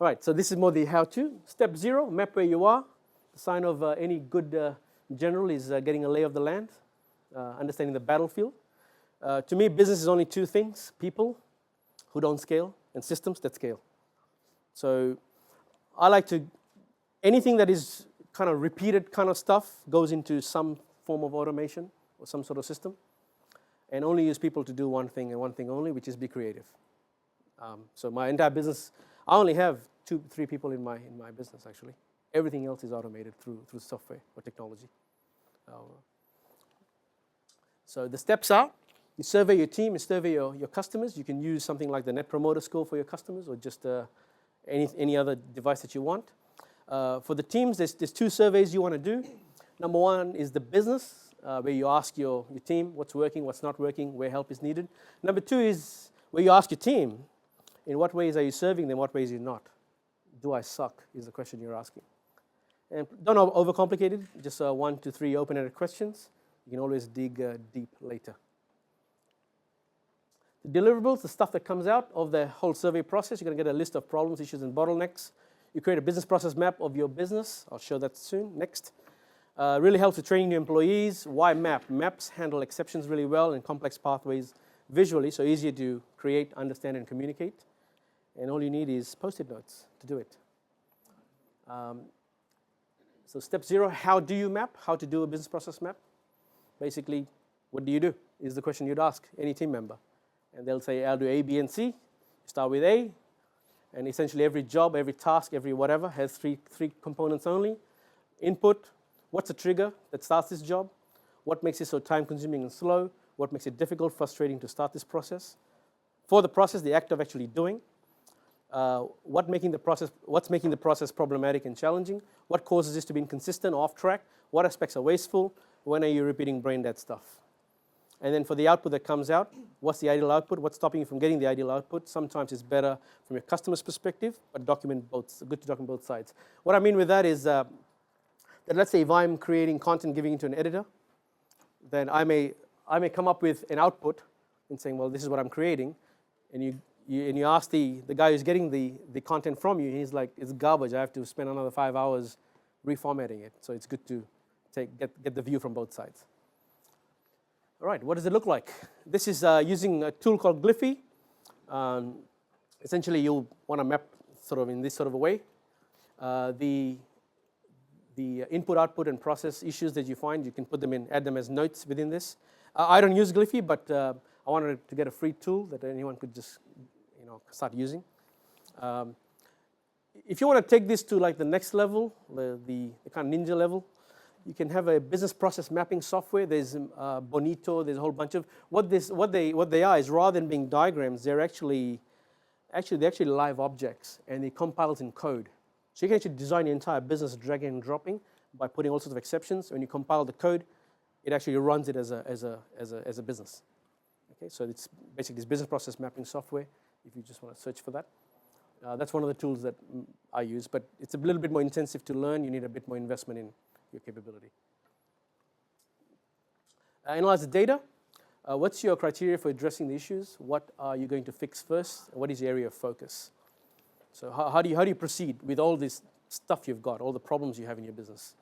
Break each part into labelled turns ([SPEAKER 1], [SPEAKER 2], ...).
[SPEAKER 1] All right, so this is more the how-to. Step 0, map where you are. The sign of any good general is getting a lay of the land, understanding the battlefield. To me, business is only two things: people who don't scale and systems that scale. So I like to, anything that is kind of repeated kind of stuff goes into some form of automation or some sort of system, and only use people to do one thing and one thing only, which is be creative. So my entire business, I only have 2-3 people in my business actually. Everything else is automated through software or technology. So the steps are: you survey your team, you survey your customers. You can use something like the Net Promoter Score for your customers, or just any other device that you want. For the teams, there's 2 surveys you want to do. Number 1 is the business, where you ask your team what's working, what's not working, where help is needed. Number 2 is where you ask your team, in what ways are you serving them, what ways are you not? Do I suck, is the question you're asking. And don't overcomplicate it, just 1 to 3 open-ended questions. You can always dig deep later. The deliverables, the stuff that comes out of the whole survey process, you're going to get a list of problems, issues, and bottlenecks. You create a business process map of your business. I'll show that soon. Next. Really helps with training new employees. Why map? Maps handle exceptions really well and complex pathways visually, so easier to create, understand, and communicate. And all you need is Post-it notes to do it. So step 0, how do you map? How to do a business process map? Basically, what do you do is the question you'd ask any team member. And they'll say, I'll do A, B, and C. You start with A, and essentially every job, every task, every whatever has three components only. Input, what's the trigger that starts this job? What makes it so time-consuming and slow? What makes it difficult, frustrating to start this process? For the process, the act of actually doing. What's making the process problematic and challenging? What causes this to be inconsistent, off track? What aspects are wasteful? When are you repeating brain dead stuff? And then for the output that comes out, what's the ideal output? What's stopping you from getting the ideal output? Sometimes it's better from your customer's perspective, but good to document both sides. What I mean with that is that, let's say if I'm creating content, giving it to an editor, then I may come up with an output and saying, well, this is what I'm creating, and you ask the guy who's getting the content from you, and he's like, it's garbage. I have to spend another 5 hours reformatting it. So it's good to get the view from both sides. All right, what does it look like? This is using a tool called Gliffy. Essentially, you'll want to map sort of in this sort of a way. The input, output, and process issues that you find, you can put them in, add them as notes within this. I don't use Gliffy, but I wanted to get a free tool that anyone could just start using. If you want to take this to like the next level, the kind of ninja level, you can have a business process mapping software. There's Bonito. There's a whole bunch of what they are is, rather than being diagrams, they're actually live objects, and it compiles in code. So you can actually design the entire business dragging and dropping by putting all sorts of exceptions. When you compile the code, it actually runs it as a business. Okay, so it's basically this business process mapping software. If you just want to search for that, that's one of the tools that I use. But it's a little bit more intensive to learn. You need a bit more investment in your capability. Analyze the data. What's your criteria for addressing the issues? What are you going to fix first? What is your area of focus? So how do you proceed with all this stuff you've got, all the problems you have in your business?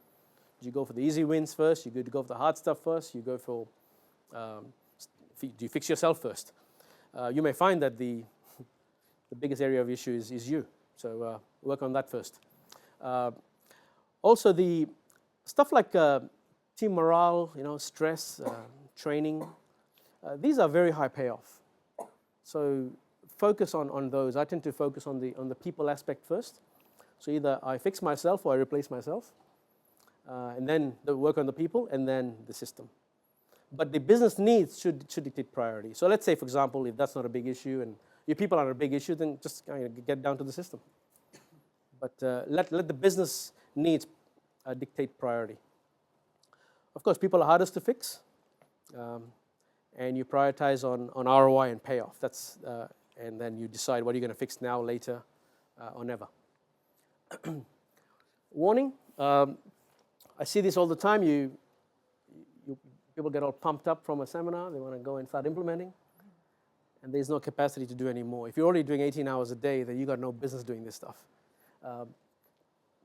[SPEAKER 1] Do you go for the easy wins first? You go for the hard stuff first? You go for do you fix yourself first? You may find that the biggest area of issue is you. So work on that first. Also, the stuff like team morale, stress, training, these are very high payoff. So focus on those. I tend to focus on the people aspect first. So either I fix myself or I replace myself, and then work on the people, and then the system. But the business needs should dictate priority. So let's say, for example, if that's not a big issue and your people aren't a big issue, then just get down to the system. But let the business needs dictate priority. Of course, people are hardest to fix, and you prioritize on ROI and payoff. That's and then you decide what you're going to fix now, later, or never. Warning: I see this all the time. People get all pumped up from a seminar. They want to go and start implementing, and there's no capacity to do any more. If you're already doing 18 hours a day, then you got no business doing this stuff.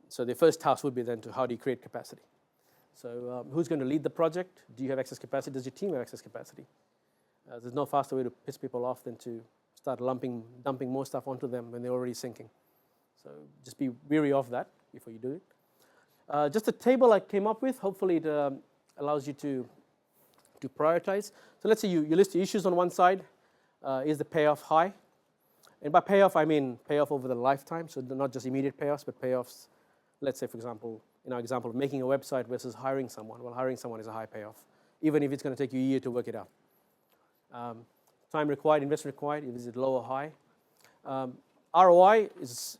[SPEAKER 1] So the first task would be then to how do you create capacity. So who's going to lead the project? Do you have excess capacity? Does your team have excess capacity? There's no faster way to piss people off than to start dumping more stuff onto them when they're already sinking. So just be wary of that before you do it. Just a table I came up with. Hopefully it allows you to prioritize. So let's say you list the issues on one side. Is the payoff high? And by payoff, I mean payoff over the lifetime. So not just immediate payoffs, but payoffs. Let's say, for example, in our example of making a website versus hiring someone. Well, hiring someone is a high payoff, even if it's going to take you a year to work it out. Time required, investment required, is it low or high? ROI is,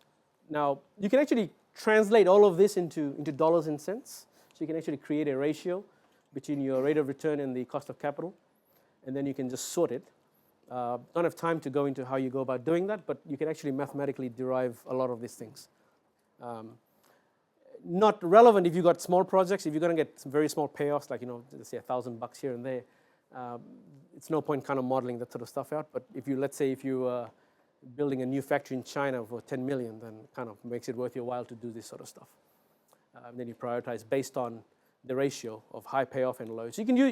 [SPEAKER 1] now you can actually translate all of this into dollars and cents. So you can actually create a ratio between your rate of return and the cost of capital, and then you can just sort it. Don't have time to go into how you go about doing that, but you can actually mathematically derive a lot of these things. Not relevant if you've got small projects. If you're going to get some very small payoffs, like, let's say $1,000 here and there, it's no point kind of modeling that sort of stuff out. But let's say if you are building a new factory in China for 10 million, then it kind of makes it worth your while to do this sort of stuff. Then you prioritize based on the ratio of high payoff and low. So you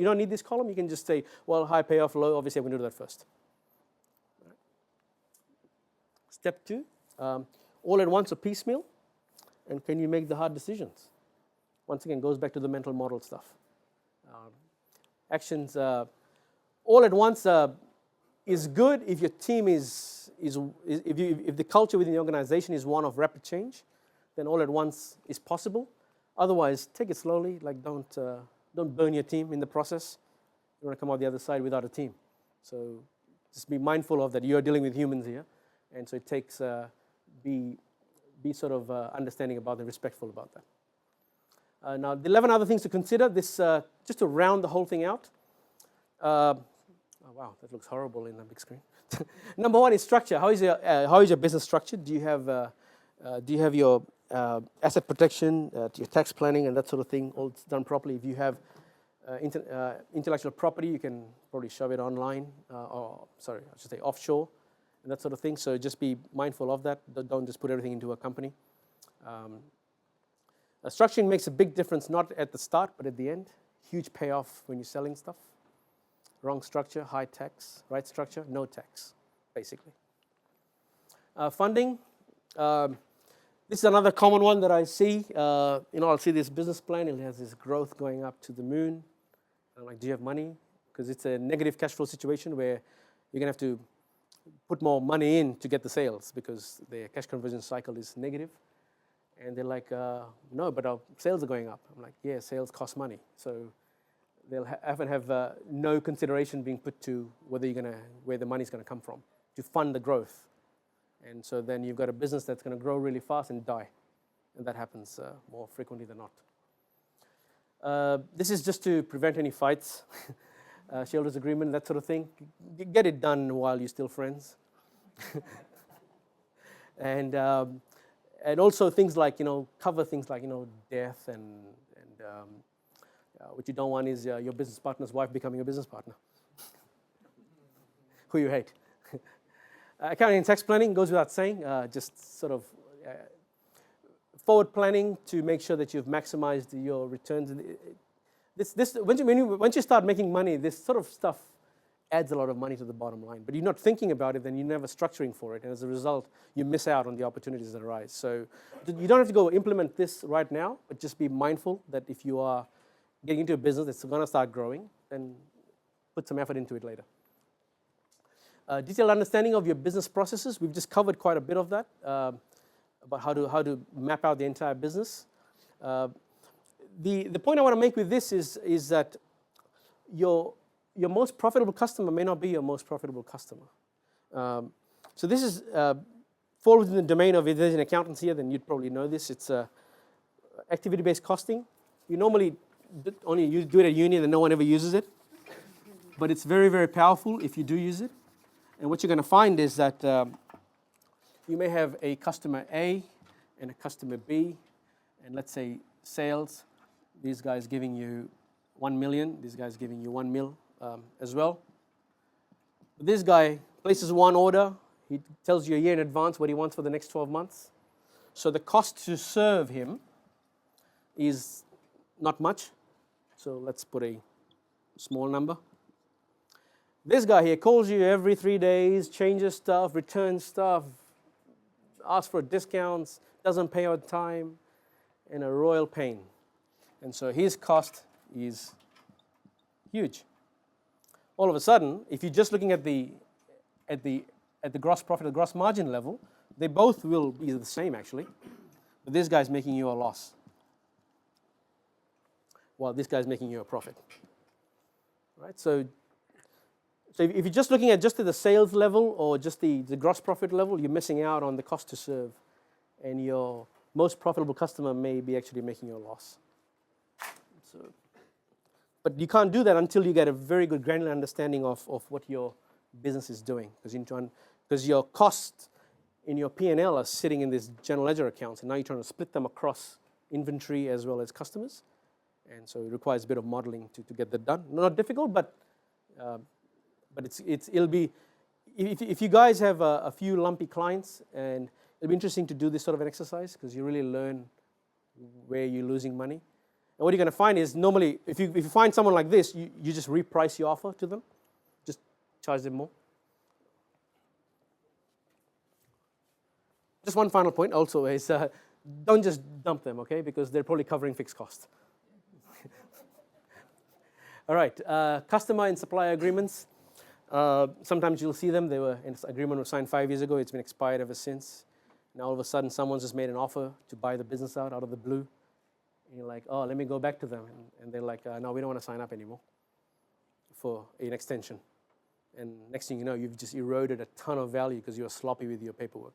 [SPEAKER 1] don't need this column. You can just say, well, high payoff, low. Obviously, I'm going to do that first. Right. Step 2, all at once or piecemeal. And can you make the hard decisions? Once again, goes back to the mental model stuff. Actions all at once is good if your team if the culture within the organization is one of rapid change, then all at once is possible. Otherwise, take it slowly. Like don't burn your team in the process. You want to come out the other side without a team. So just be mindful of that. You're dealing with humans here, and so it takes be sort of understanding about and respectful about that. Now, the 11 other things to consider, this just to round the whole thing out. Oh, wow, that looks horrible in the big screen. Number 1 is structure. How is your business structured? Do you have your asset protection, your tax planning, and that sort of thing all done properly? If you have intellectual property, you can probably shove it online, offshore, and that sort of thing. So just be mindful of that. Don't just put everything into a company. Structuring makes a big difference, not at the start, but at the end. Huge payoff when you're selling stuff. Wrong structure, high tax. Right structure, no tax, basically. Funding. This is another common one that I see. I'll see this business plan. It has this growth going up to the moon. I'm like, do you have money? Because it's a negative cash flow situation where you're going to have to put more money in to get the sales because the cash conversion cycle is negative. And they're like, no, but our sales are going up. I'm like, yeah, sales cost money. So they'll often have no consideration being put to where the money's going to come from to fund the growth. And so then you've got a business that's going to grow really fast and die. And that happens more frequently than not. This is just to prevent any fights, shareholders agreement, that sort of thing. Get it done while you're still friends. And also things like, cover things like, death and what you don't want is your business partner's wife becoming a business partner who you hate. Accounting and tax planning goes without saying, just sort of forward planning to make sure that you've maximized your returns. Once you start making money, this sort of stuff adds a lot of money to the bottom line. But you're not thinking about it, then you're never structuring for it. And as a result, you miss out on the opportunities that arise. So you don't have to go implement this right now, but just be mindful that if you are getting into a business that's going to start growing, then put some effort into it later. Detailed understanding of your business processes. We've just covered quite a bit of that, about how to map out the entire business. The point I want to make with this is that your most profitable customer may not be your most profitable customer. So this is fall within the domain of, if there's an accountant here, then you'd probably know this. It's activity-based costing. You normally only do it at uni, and no one ever uses it. But it's very, very powerful if you do use it. And what you're going to find is that you may have a customer A and a customer B, and let's say sales, these guys giving you 1 million, these guys giving you 1 mil as well. This guy places one order, he tells you a year in advance what he wants for the next 12 months. So the cost to serve him is not much. So let's put a small number. This guy here calls you every 3 days, changes stuff, returns stuff, asks for discounts, doesn't pay on time, and a royal pain. And so his cost is huge. All of a sudden, if you're just looking at the gross profit, the gross margin level, they both will be the same actually. But this guy's making you a loss, while this guy's making you a profit. Right? So if you're just looking at the sales level or just the gross profit level, you're missing out on the cost to serve, and your most profitable customer may be actually making you a loss. So, but you can't do that until you get a very good granular understanding of what your business is doing, because your costs in your P&L are sitting in this general ledger accounts, and now you're trying to split them across inventory as well as customers, and so it requires a bit of modeling to get that done. Not difficult, but it'll be, if you guys have a few lumpy clients, and it'll be interesting to do this sort of an exercise, because you really learn where you're losing money. And what you're going to find is, normally, if you find someone like this, you just reprice your offer to them, just charge them more. Just one final point also is, don't just dump them, okay, because they're probably covering fixed costs. All right, customer and supplier agreements. Sometimes you'll see them. They were an agreement was signed 5 years ago. It's been expired ever since. Now all of a sudden, someone's just made an offer to buy the business out of the blue. And you're like, oh, let me go back to them. And they're like, no, we don't want to sign up anymore for an extension. And next thing you know, you've just eroded a ton of value because you're sloppy with your paperwork.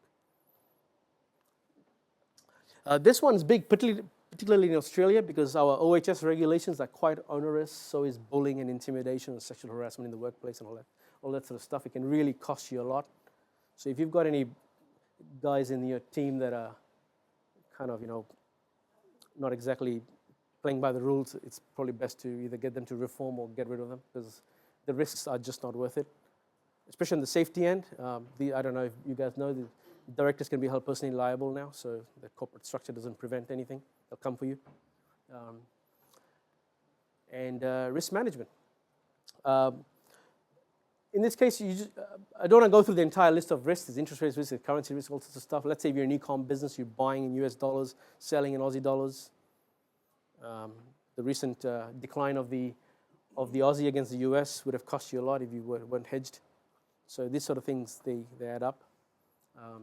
[SPEAKER 1] This one's big, particularly in Australia, because our OHS regulations are quite onerous. So is bullying and intimidation and sexual harassment in the workplace and all that sort of stuff. It can really cost you a lot. So if you've got any guys in your team that are kind of, not exactly playing by the rules, it's probably best to either get them to reform or get rid of them, because the risks are just not worth it. Especially on the safety end. I don't know if you guys know, the directors can be held personally liable now, so the corporate structure doesn't prevent anything. They'll come for you. And risk management. In this case, I don't want to go through the entire list of risks. There's interest rates risk, currency risk, all sorts of stuff. Let's say if you're an e-com business, you're buying in US dollars, selling in Aussie dollars. The recent decline of the Aussie against the US would have cost you a lot if you weren't hedged. So these sort of things, they add up.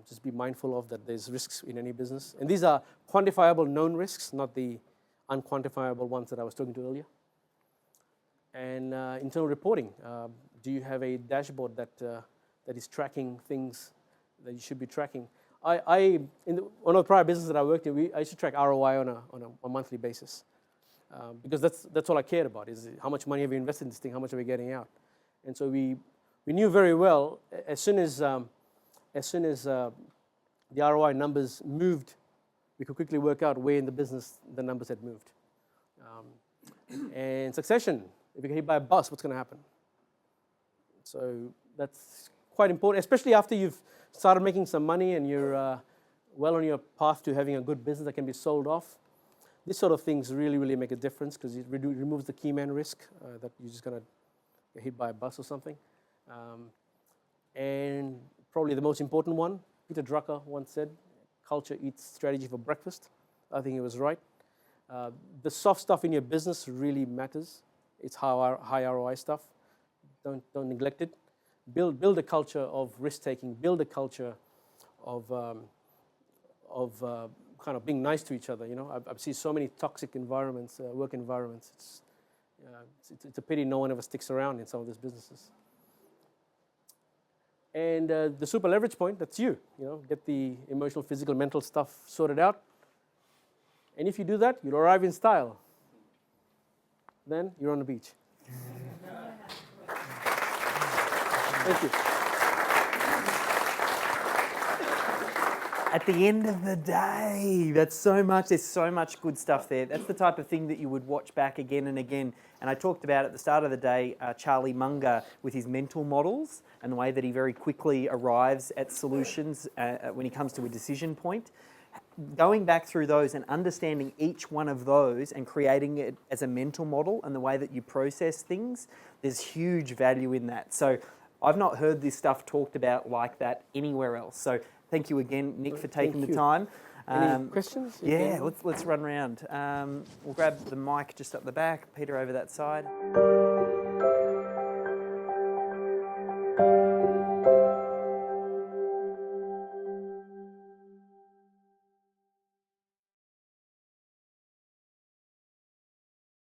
[SPEAKER 1] Just be mindful of that there's risks in any business. And these are quantifiable known risks, not the unquantifiable ones that I was talking to earlier. And internal reporting. Do you have a dashboard that is tracking things that you should be tracking? In one of the prior businesses that I worked in, I used to track ROI on a monthly basis, because that's all I cared about, is how much money have we invested in this thing, how much are we getting out. And so we knew very well, as soon as the ROI numbers moved, we could quickly work out where in the business the numbers had moved. And succession, if you get hit by a bus, what's going to happen? So that's quite important, especially after you've started making some money and you're well on your path to having a good business that can be sold off. These sort of things really, really make a difference, because it removes the key man risk that you're just going to get hit by a bus or something. And probably the most important one, Peter Drucker once said, culture eats strategy for breakfast. I think he was right. The soft stuff in your business really matters. It's high ROI stuff. Don't neglect it. Build a culture of risk-taking. Build a culture of kind of being nice to each other. I've seen so many toxic environments, work environments. It's a pity no one ever sticks around in some of these businesses. And the super leverage point, that's you. Get the emotional, physical, mental stuff sorted out. And if you do that, you'll arrive in style. Then you're on the beach. Thank you.
[SPEAKER 2] At the end of the day, there's so much good stuff there. That's the type of thing that you would watch back again and again. And I talked about at the start of the day, Charlie Munger with his mental models and the way that he very quickly arrives at solutions when he comes to a decision point. going back through those and understanding each one of those and creating it as a mental model and the way that you process things, there's huge value in that. So I've not heard this stuff talked about like that anywhere else. So thank you again, Nick, for taking the time.
[SPEAKER 1] Any questions?
[SPEAKER 2] Yeah, let's run around. We'll grab the mic just up the back. Peter over that side.